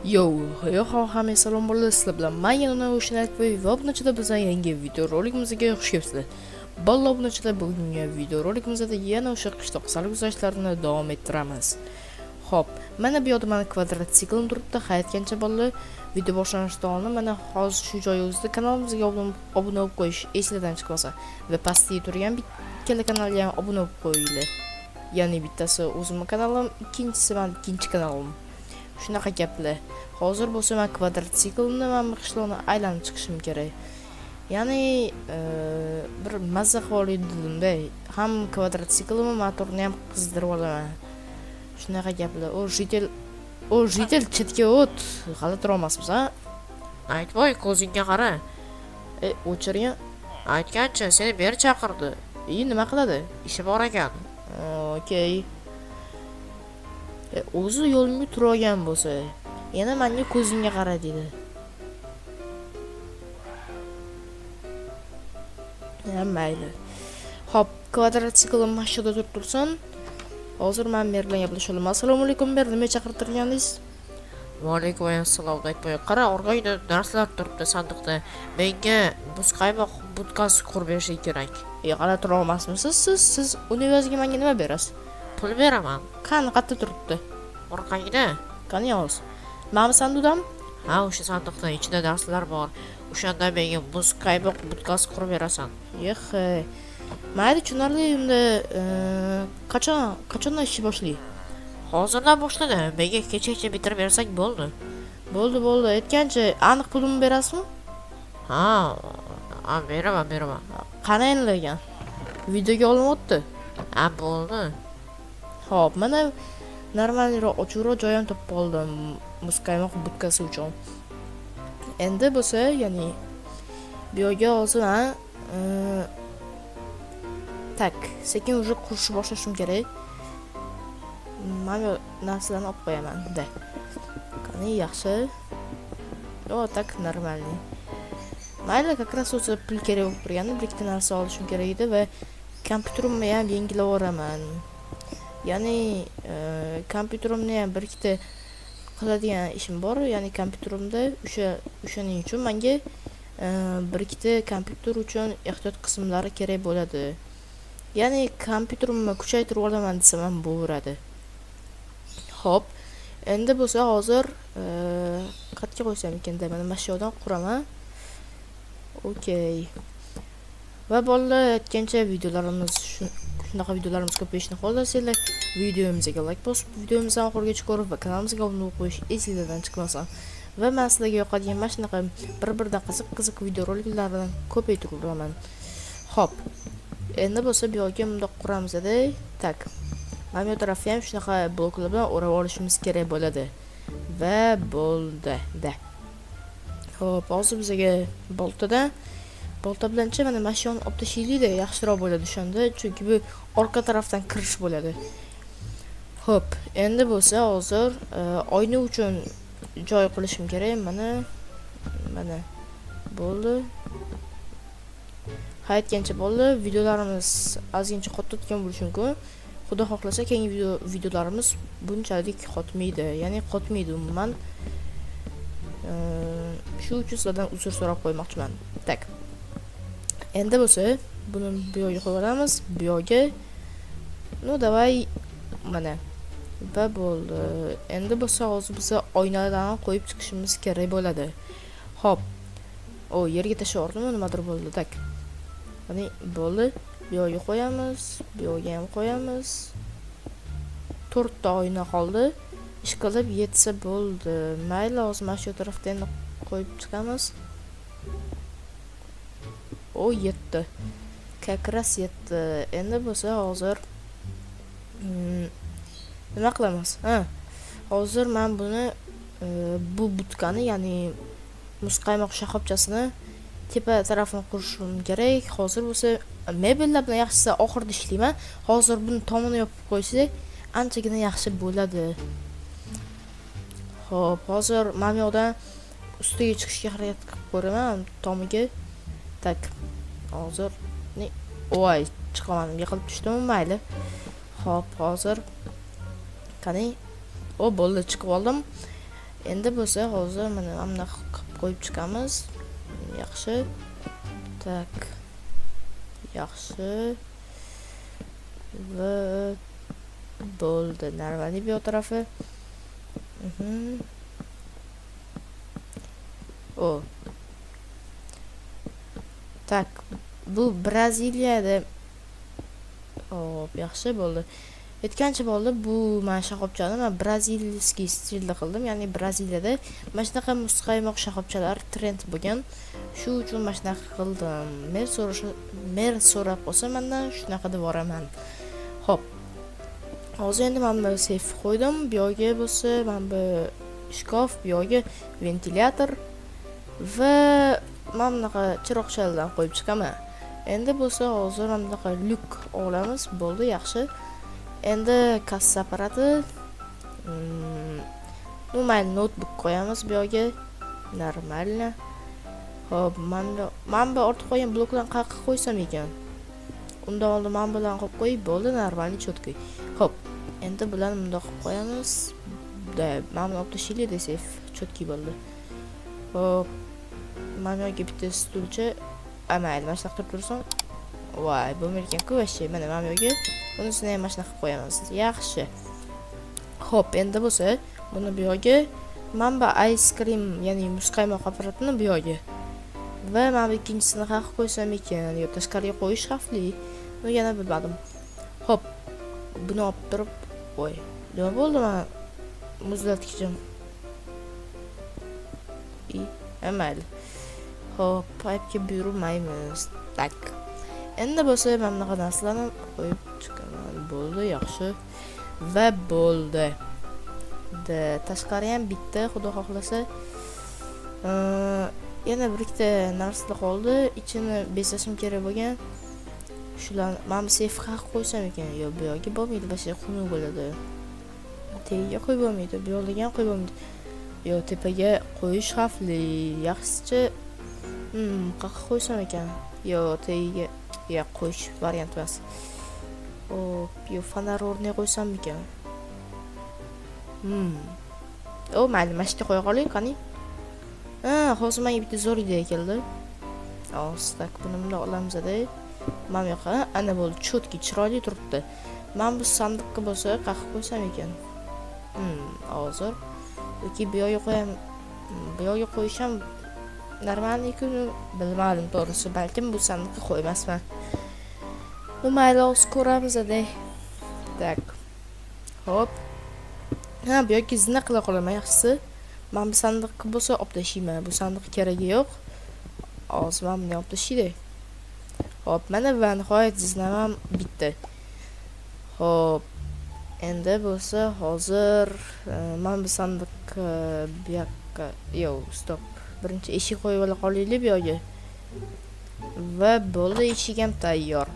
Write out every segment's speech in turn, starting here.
Yo, hamma salom bo'ldi, sizlar bilan men yana o'shanakboy va bunachilar bizning yangi video rolikimizga xush kelibsizlar. Balla bunachilar bugungi video rolikimizda yana o'sha qishloq sarguzashtlarini davom ettiramiz. Xo'p, mana bu yerda mana kvadrat siklim turibdi. Hayotgancha balla video boshlanishidan oldin mana hozir shu joyingizda kanalimizga obuna bo'lib qo'yish esingizdan chiqmasa va pastda turgan ikkala kanalga ham obuna bo'lib qo'yinglar. Ya'ni bittasi o'zimning kanalim, ikkinchisi men ikkinchi kanalim. Shunaqa gaplar. Hozir bo'lsa men kvadrat siklni va qishloqni aylanib chiqishim kerak. Ya'ni bir mazza qilib dedim-da, ham kvadrat siklni motorni ham qizdirib olaman. Shunaqa gaplar. O jitel chetga o't. G'alati olmasmiz, ha? Aytvoy, ko'zingga qara. O'chirgan. Aytgancha seni beri chaqirdi. Nima qiladi? Ishi bor ekan. Okey. O'zi yo'limga turgan bo'lsa, yana menga ko'zingga qara dedi. Mayli. Xo'p, kvadrat siklim mashqida tursin. Hozir men mer bilan gaplashaman. Assalomu alaykum, ber nima chaqirtirganingiz? Va alaykum assalom. Aytvoy, qara, orqangda darslar turibdi sandiqda. Menga buz qaymoq budkasi qurib berish kerak. G'alati olmasmisiz siz uni o'ziga menga nima berasiz? Pul beraman. Qani qayerda turibdi? Orqangda. Qani yoz. Mana sandudam? Ha, o'sha sandiqda ichida darslar bor. O'shanda menga buz qaymoq budkasi qurib berasan. Mayli, tushunarli. Unda qachondan ish boshlaydi? Hozirdan boshladi. Menga kechagacha bitirib bersang bo'ldi. Bo'ldi. Aytgancha, aniq pulni berasizmi? Ha, beraman. Qani endi videoga olinyapti. Ha, bo'ldi. Xo'p, mana normalroq ochiqroq joy ham topib oldim muzqaymoq budkasi uchun. Endi bo'lsa, ya'ni bu yerga hozir tak, sekin уже qurishni boshlashim kerak. Mana narsalarni olib qo'yaman-da. Qani yaxshi. Tak, normalniy. Mayli, как раз o'zi pul kerak bo'lib turganda bir ikkita narsa olishim kerak edi va kompyuterimni ham yangilab yuboraman. Ya'ni kompyuterimni ham bir ikkita qiladigan ishim bor. Ya'ni kompyuterimda o'shaning uchun menga bir ikkita kompyuter uchun ehtiyot qismlari kerak bo'ladi. Ya'ni kompyuterimni kuchaytirib olaman desam ham bo'laveradi. Xo'p, endi bo'lsa hozir qayerga qo'ysam ekan-da, mana mashinadan quraman. Okey. Va bolalar, aytgancha videolarimiz shunaqa videolarimiz ko'payishini xohlasanglar, videomizga like bosib, videomizni oxirigacha ko'rib va kanalimizga obuna bo'lib qo'yish esingizdan chiqmasin. Va men sizlarga yoqadigan mana shunaqa bir-biridan qiziq video roliklarni ko'paytirib uraman. Xo'p. Endi bo'lsa bu yerga bundoq quramiz-da. Tak. Mana bu tarafga ham shunaqa bloklar bilan o'rab olishimiz kerak bo'ladi. Va bo'ldi. Xo'p, hozir bizga bolta bilancha mana mashinani olib tashlaylik-da, yaxshiroq bo'ladi o'shanda, chunki bu orqa tarafdan kirish bo'ladi. Xo'p, endi bo'lsa hozir oyna uchun joy qilishim kerak. Mana bo'ldi. Hayotgancha bo'ldi. Videolarimiz ozgincha qotayotgan bo'lishi mumkin. Xudo xohlasa keyingi videolarimiz bunchalik qotmaydi. Ya'ni qotmaydi umuman. Shu uchun sizlardan uzr so'rab qo'ymoqchiman. Tak. Endi bo'lsa, buni bu yerga qo'yamiz. Bu yerga davay mana. Va bo'ldi. Endi bo'lsa hozir biz oynalarni qo'yib chiqishimiz kerak bo'ladi. Xo'p. Yerga tashladim, nimadir bo'ldi. Tak. Mana bo'ldi. Bu yerga qo'yamiz, bu yerga ham qo'yamiz. 4 ta oyna qoldi. Ishqilib yetsa bo'ldi. Mayli, hozir mana shu tarafdan qo'yib chiqamiz. Yetdi. Kakras yetdi. Endi bo'lsa hozir nima qilamiz? Hozir men buni bu budkani, ya'ni muzqaymoq shoxobchasini tepa tarafini qurishim kerak. Hozir bo'lsa mebellar bilan yaxshisi oxirida ishlayman. Hozir buni tomini yopib qo'ysak, anchagina yaxshi bo'ladi. Xo'p, hozir men bu yerdan ustiga chiqishga harakat qilib ko'raman tomiga. Tak. Hozir chiqaman, yiqilib tushdim, mayli. Xo'p, hozir qani bo'ldi, chiqib oldim. Endi bo'lsa hozir mana bunaqa qilib qo'yib chiqamiz. Yaxshi. Tak. Yaxshi. Va bo'ldi. Normalniy bu tarafi. O. Tak. Bu Braziliyada. Hop, yaxshi bo'ldi. Aytgancha bo'ldi, bu men shoxobchani men brazilskiy stilda qildim. Ya'ni Braziliyada mana shunaqa muzqaymoq shoxobchalar trend bo'lgan. Shu uchun mana shunaqa qildim. Mer so'rab qolsa mendan shunaqa deb boraman. Xo'p. Hozir endi men bu seyf qo'ydim. Bu yerga bo'lsa, men bu shkaf, bu yerga ventilyator va men bunaqa chiroqchalardan qo'yib chiqaman. Endi bo'lsa hozir men bunaqa lyuk olamiz. Bo'ldi, yaxshi. Endi kassa apparati, normal notebook qo'yamiz bu yerga. Normalni. Hop, men bu ortib qo'ygan bloklarni qayerga qo'ysam ekan? Undan oldin men bilan qo'yib qo'yib bo'ldi, normalni cho'tki. Hop, endi bularni bundoq qilib qo'yamiz. Men buni olib tashlaylik desak, cho'tki bo'ldi. Hop, men yo'q bitta stulcha, amayli, mana shunaqa qilib tursam. Voy, bo'lmaydi-ku vashi. Mana men yo'q. Bunisini ham mana shunaqa qilib qo'yamiz. Yaxshi. Hop, endi bo'lsa, buni bu yerga men bu ice cream, ya'ni muzqaymoq apparatini bu yerga. Va men bu ikkinchisini qayerga qo'ysam ekan? Yo, tashqariga qo'yish xavfli. Buni yana bilmadim. Hop, buni olib turib, voy. Nima bo'ldi men muzlatgichim? Mayli. Hop, pipga buyurmaymiz. Tak. Endi bo'lsa men bunaqa narsalarni qo'yib chiqaman. Bo'ldi, yaxshi. Va bo'ldi. Tashqari ham bitta, xudo xohlasa. Yana bir ikkita narsa qoldi. Ichini besashim kerak bo'lgan. Shularni men seyfga qo'ysam ekan. Yo, bu yerga bo'lmaydi, boshqa xunuk bo'ladi. Tegiga qo'yib bo'lmaydi, bu yerga ham qo'yib bo'lmaydi. Yo, tepaga qo'yish xavfli. Yaxshicha qayerga qo'ysam ekan? Yo, tegiga ya qo'yish variant emas. Hop, yo fonar o'rniga qo'ysam ekan? O, mayli, mana shu qo'ya qoling, qani. Hozir menga bitta zo'r ideya keldi. Tak, buni bundoq olamiz-da. Mana bu yoqqa ana bo'ldi, cho'tki, chiroyli turibdi. Men bu sandiqqa bo'lsa, qayerga qo'ysam ekan? Hozir yoki bu yerga qo'yam. Bu yerga qo'yisham normalniy-ku, bilmadim to'g'risi. Balkim bu sandiqqa qo'ymasman. Mayli, hozir ko'ramiz-da. Tak. Hop. Bu yoki zina qila qolaman, yaxshisi. Men bu sandiqqa bo'lsa olib tashlayman. Bu sandiq keragi yo'q. Hozir men buni olib tashlaydi. Hop, mana va nihoyat zinam bitdi. Hop. Endi bo'lsa hozir men bu sandiq bu yoqqa, yo'q, stop. Birinchi eshik qo'yib ola qolaylik bu yerga. Va bo'ldi, eshik ham tayyor.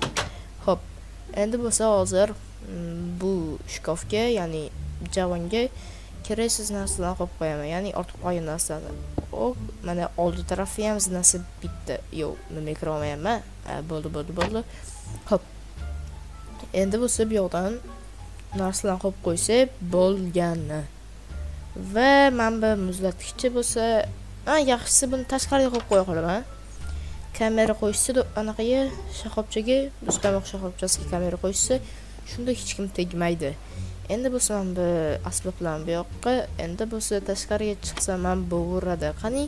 Hop. Endi bo'lsa hozir bu shkafga, ya'ni javonga keraksiz narsalarni qo'yib qo'yaman. Ya'ni ortib qolgan narsalarni. O, mana oldi tarafi ham zinasi bitdi. Yo'q, nima kira olmayapman. Bo'ldi. Hop. Endi bo'lsa bu yoqdan narsalarni qo'yib qo'ysak bo'lgani. Va men bu muzlatgichni bo'lsa, yaxshisi buni tashqariga qo'yib qo'ya qolaman. Kamera qo'yishsa, anaqaga shoxobchaga, muzqaymoq shoxobchasiga kamera qo'yishsa, shunda hech kim tegmaydi. Endi bo'lsa men bu asboblarni bu yoqqa, endi bo'lsa tashqariga chiqsam men bo'g'iradi. Qani?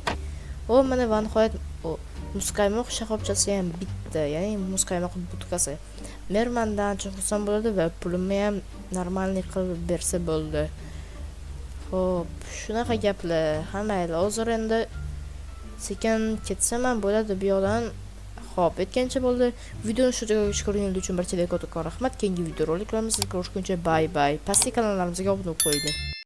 O, mana va nihoyat muzqaymoq shoxobchasi ham bitdi, ya'ni muzqaymoq budkasi. Mendan chiqsam bo'ladi va pulimni ham normalniy qilib bersa bo'ldi. Hop, shunaqa gaplar. Mayli, hozir endi sekin ketsam ham bo'ladi bu yoqdan. Hop, aytgancha bo'ldi. Videoni shu joyga ko'rganingiz uchun barchaga kattakon rahmat. Keyingi videoroliklarimizni ko'rishguncha bye bye. Pastki kanallarimizga obuna bo'lib qo'ying.